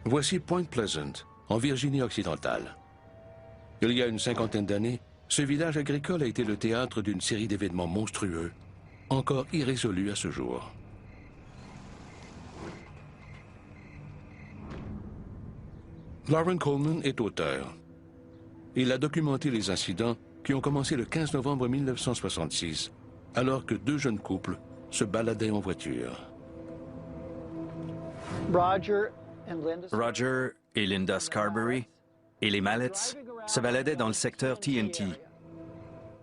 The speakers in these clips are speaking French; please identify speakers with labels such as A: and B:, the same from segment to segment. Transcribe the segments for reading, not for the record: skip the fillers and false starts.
A: Voici Point Pleasant, en Virginie occidentale. Il y a une cinquantaine d'années, ce village agricole a été le théâtre d'une série d'événements monstrueux, encore irrésolus à ce jour. Lauren Coleman est auteur. Il a documenté les incidents qui ont commencé le 15 novembre 1966, alors que deux jeunes couples se baladaient en voiture.
B: Roger et Linda Scarberry et les Mallets se baladaient dans le secteur TNT.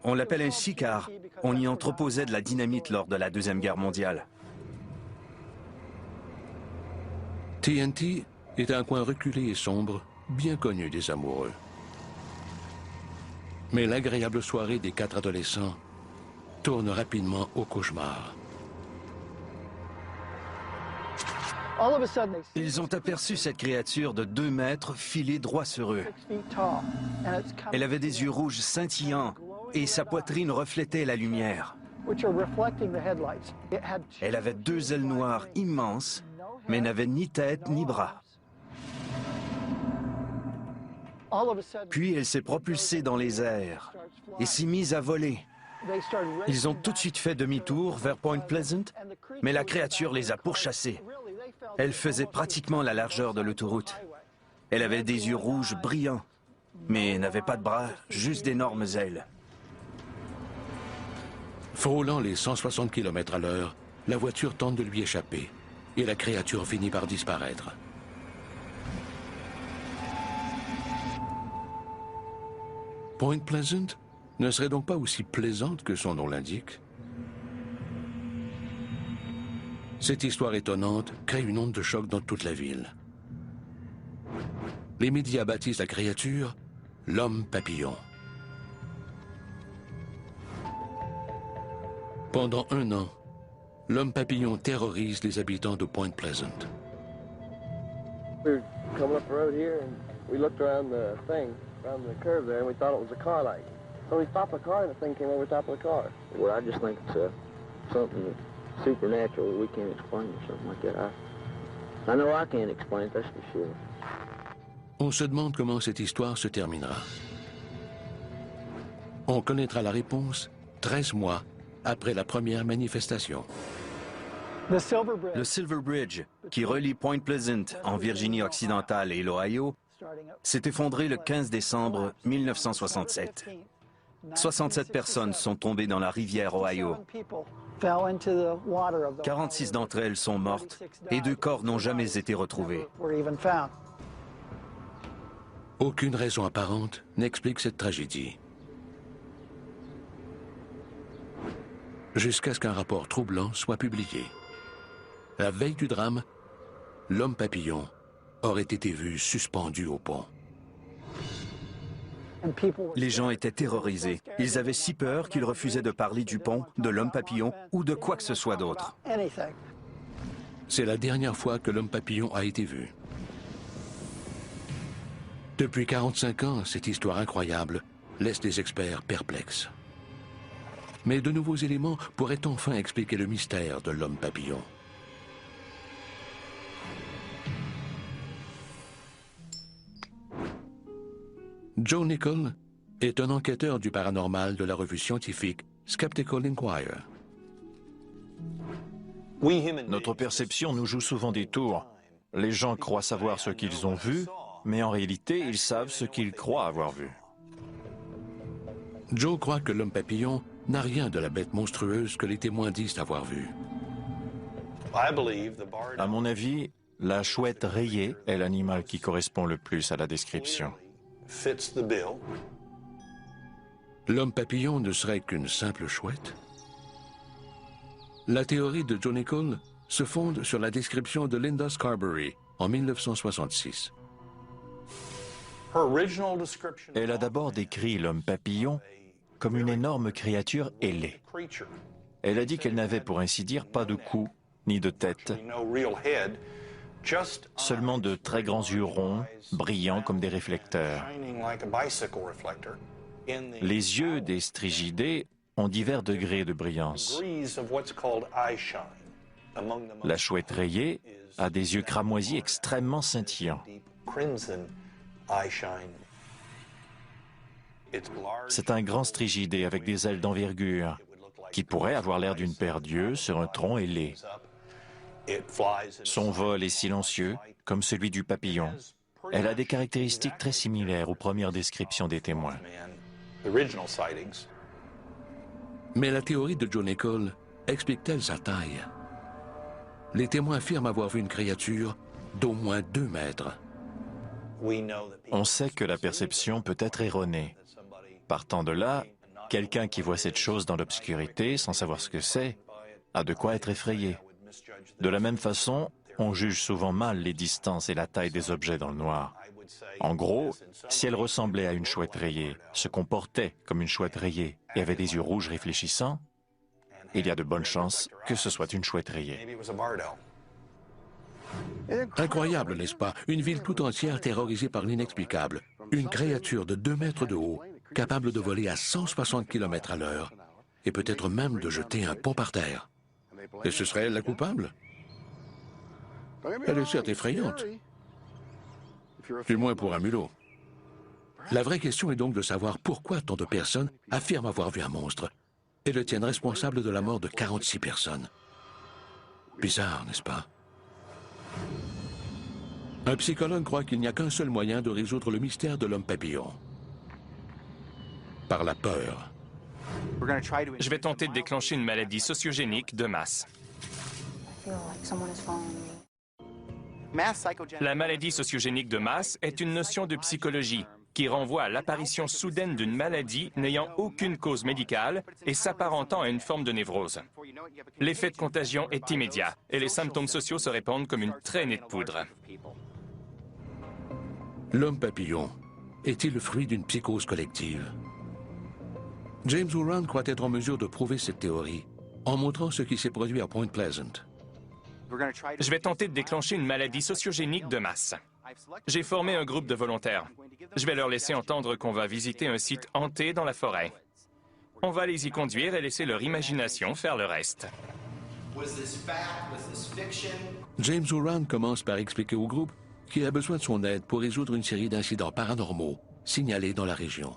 B: On l'appelle ainsi car on y entreposait de la dynamite lors de la Deuxième Guerre mondiale.
A: TNT est un coin reculé et sombre, bien connu des amoureux. Mais l'agréable soirée des quatre adolescents tourne rapidement au cauchemar.
B: Ils ont aperçu cette créature de 2 mètres filer droit sur eux. Elle avait des yeux rouges scintillants et sa poitrine reflétait la lumière. Elle avait 2 ailes noires immenses, mais n'avait ni tête ni bras. Puis elle s'est propulsée dans les airs et s'est mise à voler. Ils ont tout de suite fait demi-tour vers Point Pleasant, mais la créature les a pourchassés. Elle faisait pratiquement la largeur de l'autoroute. Elle avait des yeux rouges brillants, mais n'avait pas de bras, juste d'énormes ailes.
A: Frôlant les 160 km à l'heure, la voiture tente de lui échapper et la créature finit par disparaître. Point Pleasant ne serait donc pas aussi plaisante que son nom l'indique. Cette histoire étonnante crée une onde de choc dans toute la ville. Les médias baptisent la créature l'homme papillon. Pendant 1 an, l'homme papillon terrorise les habitants de Point Pleasant.
C: We were coming up the road here and we looked around the thing, around the curve there, and we thought it was a car light. So we stopped the car and the thing came over the top of the car. Well, I just think it's something supernatural that we can't explain or something like that. I know I can't explain it, that's for sure.
A: On se demande comment cette histoire se terminera. On connaîtra la réponse 13 mois après la première manifestation.
B: Le Silver Bridge, qui relie Point Pleasant en Virginie occidentale et l'Ohio, s'est effondré le 15 décembre 1967. 67 personnes sont tombées dans la rivière Ohio. 46 d'entre elles sont mortes et 2 corps n'ont jamais été retrouvés.
A: Aucune raison apparente n'explique cette tragédie. Jusqu'à ce qu'un rapport troublant soit publié. La veille du drame, l'homme papillon aurait été vu suspendu au pont.
B: Les gens étaient terrorisés. Ils avaient si peur qu'ils refusaient de parler du pont, de l'homme papillon ou de quoi que ce soit d'autre.
A: C'est la dernière fois que l'homme papillon a été vu. Depuis 45 ans, cette histoire incroyable laisse les experts perplexes. Mais de nouveaux éléments pourraient enfin expliquer le mystère de l'homme papillon. Joe Nickell est un enquêteur du paranormal de la revue scientifique Skeptical Inquirer.
D: Notre perception nous joue souvent des tours. Les gens croient savoir ce qu'ils ont vu, mais en réalité, ils savent ce qu'ils croient avoir vu.
A: Joe croit que l'homme papillon n'a rien de la bête monstrueuse que les témoins disent avoir vue.
D: À mon avis, la chouette rayée est l'animal qui correspond le plus à la description.
A: L'homme papillon ne serait qu'une simple chouette? La théorie de Joe Nickell se fonde sur la description de Linda Scarberry en 1966.
D: Elle a d'abord décrit l'homme papillon comme une énorme créature ailée. Elle a dit qu'elle n'avait pour ainsi dire pas de cou ni de tête, seulement de très grands yeux ronds, brillants comme des réflecteurs. Les yeux des strigidés ont divers degrés de brillance. La chouette rayée a des yeux cramoisis extrêmement scintillants. C'est un grand strigidé avec des ailes d'envergure qui pourrait avoir l'air d'une paire d'yeux sur un tronc ailé. Son vol est silencieux, comme celui du papillon. Elle a des caractéristiques très similaires aux premières descriptions des témoins.
A: Mais la théorie de Joe Nickell explique-t-elle sa taille? Les témoins affirment avoir vu une créature d'au moins 2 mètres.
D: On sait que la perception peut être erronée. Partant de là, quelqu'un qui voit cette chose dans l'obscurité, sans savoir ce que c'est, a de quoi être effrayé. De la même façon, on juge souvent mal les distances et la taille des objets dans le noir. En gros, si elle ressemblait à une chouette rayée, se comportait comme une chouette rayée et avait des yeux rouges réfléchissants, il y a de bonnes chances que ce soit une chouette rayée.
A: Incroyable, n'est-ce pas? Une ville tout entière terrorisée par l'inexplicable. Une créature de 2 mètres de haut, capable de voler à 160 km/h et peut-être même de jeter un pont par terre. Et ce serait elle la coupable? Elle est certes effrayante, du moins pour un mulot. La vraie question est donc de savoir pourquoi tant de personnes affirment avoir vu un monstre et le tiennent responsable de la mort de 46 personnes. Bizarre, n'est-ce pas? Un psychologue croit qu'il n'y a qu'un seul moyen de résoudre le mystère de l'homme papillon. Par la peur.
E: Je vais tenter de déclencher une maladie sociogénique de masse. La maladie sociogénique de masse est une notion de psychologie qui renvoie à l'apparition soudaine d'une maladie n'ayant aucune cause médicale et s'apparentant à une forme de névrose. L'effet de contagion est immédiat et les symptômes sociaux se répandent comme une traînée de poudre.
A: L'homme papillon est-il le fruit d'une psychose collective? James Horan croit être en mesure de prouver cette théorie en montrant ce qui s'est produit à Point Pleasant.
E: Je vais tenter de déclencher une maladie sociogénique de masse. J'ai formé un groupe de volontaires. Je vais leur laisser entendre qu'on va visiter un site hanté dans la forêt. On va les y conduire et laisser leur imagination faire le reste.
A: James Horan commence par expliquer au groupe qu'il a besoin de son aide pour résoudre une série d'incidents paranormaux signalés dans la région.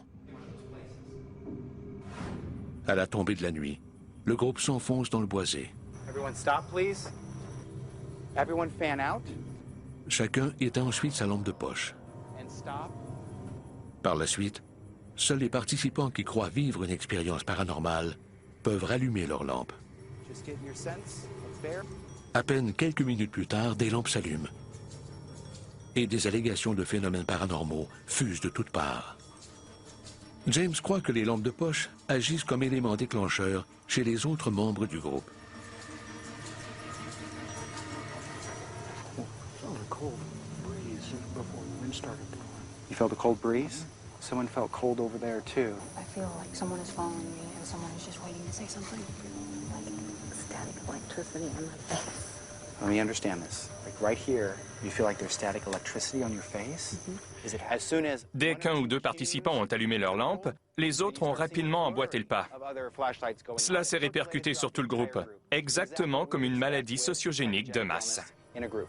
A: À la tombée de la nuit, le groupe s'enfonce dans le boisé. Chacun éteint ensuite sa lampe de poche. Par la suite, seuls les participants qui croient vivre une expérience paranormale peuvent rallumer leur lampe. À peine quelques minutes plus tard, des lampes s'allument. Et des allégations de phénomènes paranormaux fusent de toutes parts. James croit que les lampes de poche agissent comme élément déclencheur chez les autres membres du groupe.
F: You felt a cold breeze? Someone felt cold over there too.
G: I feel like someone is following me and someone is just waiting to say something. Like static electricity on my face.
F: Let me understand this. Like right here, you feel like there's static electricity on your face? Is it as soon as...
E: Dès qu'un ou deux participants ont allumé leur lampe, les autres ont rapidement emboîté le pas. Cela s'est répercuté sur tout le groupe, exactement comme une maladie sociogénique de masse.
F: In a group.